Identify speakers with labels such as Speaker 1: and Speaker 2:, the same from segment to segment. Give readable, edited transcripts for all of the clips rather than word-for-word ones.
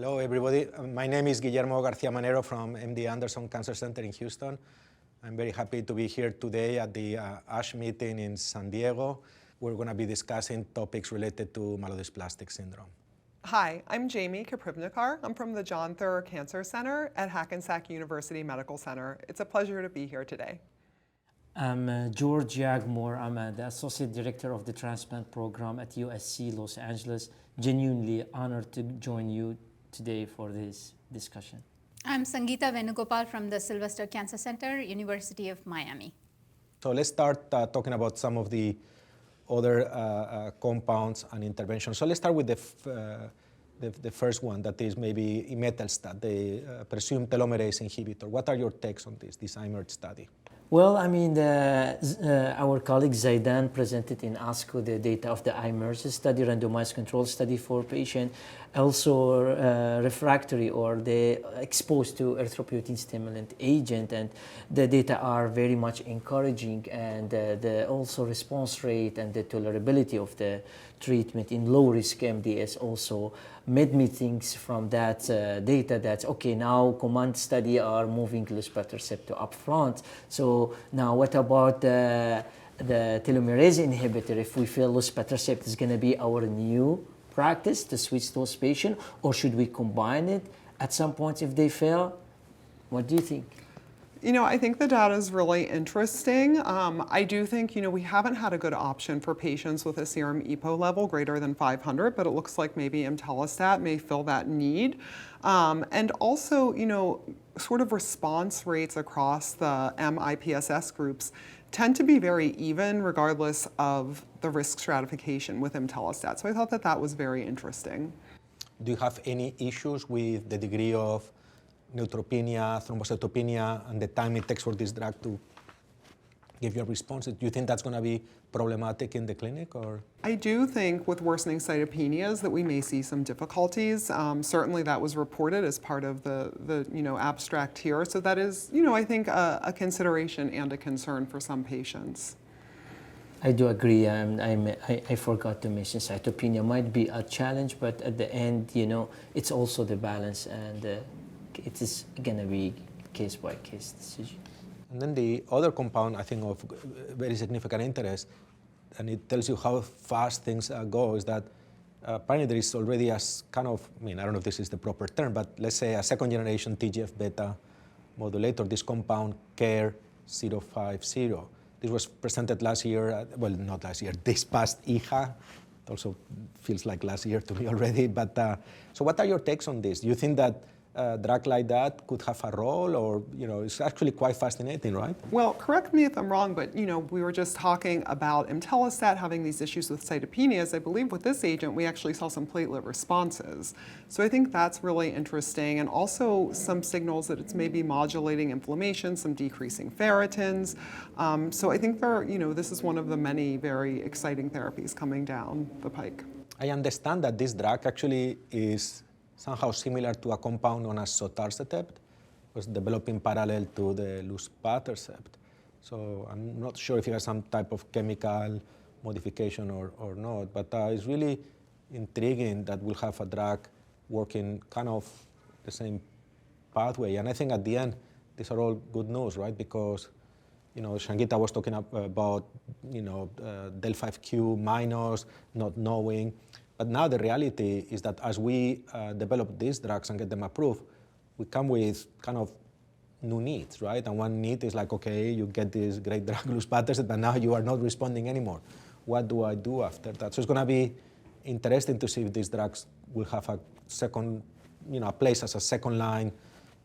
Speaker 1: Hello, everybody. My name is Guillermo Garcia-Manero from MD Anderson Cancer Center in Houston. I'm very happy to be here today at the ASH meeting in San Diego. We're going to be discussing topics related to myelodysplastic syndrome.
Speaker 2: Hi, I'm Jamie Koprivnikar. I'm from the John Theurer Cancer Center at Hackensack University Medical Center. It's a pleasure to be here today.
Speaker 3: I'm George Yaghmour. I'm the Associate Director of the Transplant Program at USC Los Angeles. Genuinely honored to join you today for this discussion.
Speaker 4: I'm Sangeetha Venugopal from the Sylvester Cancer Center, University of Miami.
Speaker 1: So let's start talking about some of the other compounds and interventions. So let's start with the first one, that is maybe Imetelstat, the presumed telomerase inhibitor. What are your takes on this Imetelstat study?
Speaker 3: Well, I mean, our colleague Zaidan presented in ASCO the data of the Yaghmour study, randomized control study for patients also refractory or they exposed to erythropoietin stimulant agent, and the data are very much encouraging, and the also response rate and the tolerability of the treatment in low-risk MDS also made me think from that data that, okay, now command study are moving luspatercept to upfront. So now what about the telomerase inhibitor? If we feel luspatercept is going to be our new practice to switch those patients, or should we combine it at some point if they fail? What do you think?
Speaker 2: You know, I think the data is really interesting. I do think, we haven't had a good option for patients with a serum EPO level greater than 500, but it looks like maybe Imetelstat may fill that need. And also, sort of response rates across the MIPSS groups tend to be very even regardless of the risk stratification with Imetelstat. So I thought that was very interesting.
Speaker 1: Do you have any issues with the degree of neutropenia, thrombocytopenia, and the time it takes for this drug to give you a response? Do you think that's going to be problematic in the clinic, or?
Speaker 2: I do think with worsening cytopenias that we may see some difficulties. Certainly that was reported as part of the abstract here. So that is, I think a consideration and a concern for some patients.
Speaker 3: I do agree. I forgot to mention cytopenia might be a challenge, but at the end, it's also the balance, and it is going to be case-by-case decision.
Speaker 1: And then the other compound, I think, of very significant interest, and it tells you how fast things go, is that apparently there is already a kind of, I don't know if this is the proper term, but let's say a second-generation TGF-beta modulator, this compound KER-050. This was presented last year, well, not last year, this past EHA. It also feels like last year to me already. But so what are your takes on this? Do you think that a drug like that could have a role, or it's actually quite fascinating, right?
Speaker 2: Well, correct me if I'm wrong, but we were just talking about Imetelstat having these issues with cytopenias. I believe with this agent we actually saw some platelet responses. So I think that's really interesting, and also some signals that it's maybe modulating inflammation, some decreasing ferritins. So I think this is one of the many very exciting therapies coming down the pike.
Speaker 1: I understand that this drug actually is somehow similar to a compound known as sotatercept, was developed in parallel to the luspatercept. So I'm not sure if it has some type of chemical modification or not, but it's really intriguing that we'll have a drug working kind of the same pathway. And I think at the end, these are all good news, right? Because, Sangeetha was talking about, del 5Q minus, not knowing. But now the reality is that as we develop these drugs and get them approved, we come with kind of new needs, right? And one need is like, okay, you get this great drug, luspatercept, but now you are not responding anymore. What do I do after that? So it's going to be interesting to see if these drugs will have a second, a place as a second line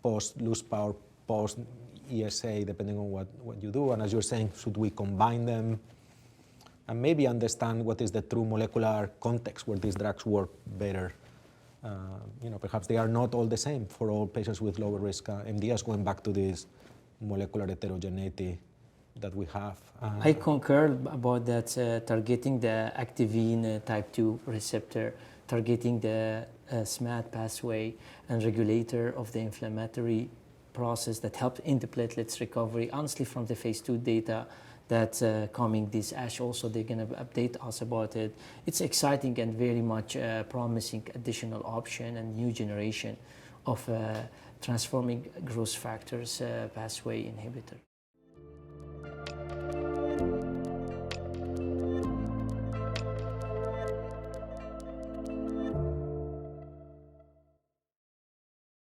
Speaker 1: post-luspa or post-ESA, depending on what you do. And as you're saying, should we combine them? And maybe understand what is the true molecular context where these drugs work better. Perhaps they are not all the same for all patients with lower risk MDS, going back to this molecular heterogeneity that we have.
Speaker 3: I concur about that, targeting the activin type 2 receptor, targeting the SMAD pathway and regulator of the inflammatory process that helps in the platelets recovery. Honestly, from the phase 2 data, that coming this ASH also they're going to update us about it. It's exciting and very much promising additional option and new generation of transforming growth factors pathway inhibitor.